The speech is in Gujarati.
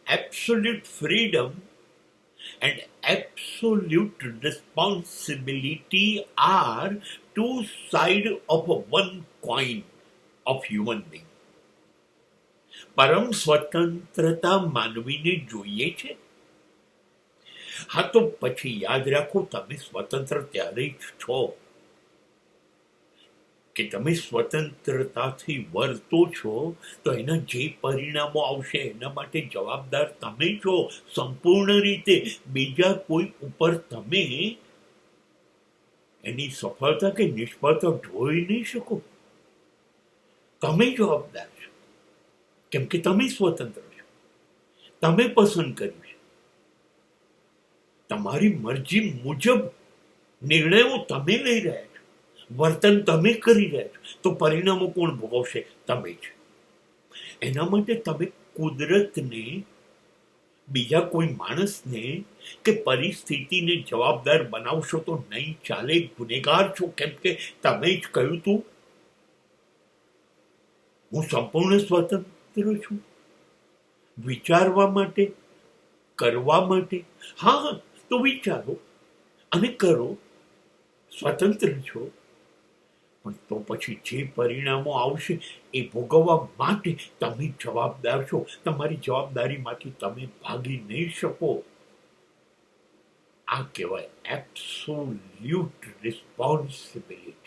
absolute freedom and absolute responsibility are two sides of one coin of human being. પરમ સ્વતંત્રતા માનવીને જોઈએ છે. હા, તો પછી યાદ રાખો, તમે સ્વતંત્ર ત્યારે જ છો કે તમે સ્વતંત્રતાથી વર્તો છો, તો એના જે પરિણામો આવશે એના માટે જવાબદાર તમે છો સંપૂર્ણ રીતે. બીજા કોઈ ઉપર તમે એની સફળતા કે નિષ્ફળતા ઢોળી નહીં શકો. તમે જવાબદાર છો, કેમ કે તમે સ્વતંત્ર છો, તમે પસંદ કર્યું છે, તમારી મરજી મુજબ નિર્ણયો તમે લઈ રહ્યા છો, વર્તન તમે કરી રહ્યા છો, તો પરિણામો કોણ ભોગવશે? તમે જ. એના માટે તમે કુદરતને, બીજા કોઈ માણસને કે પરિસ્થિતિને જવાબદાર બનાવશો તો નહીં ચાલે. ગુનેગાર છો, કેમ કે તમે જ કહ્યું તું હું સંપૂર્ણ સ્વતંત્ર છું વિચારવા માટે, કરવા માટે. હા, તો વિચારો અને કરો, સ્વતંત્ર છો, પણ તો પછી જે પરિણામો આવશે એ ભોગવવા માટે તમે જવાબદાર છો. તમારી જવાબદારીમાંથી તમે ભાગી નહીં શકો. આ કહેવાય એબ્સોલ્યુટ રિસ્પોન્સિબિલિટી.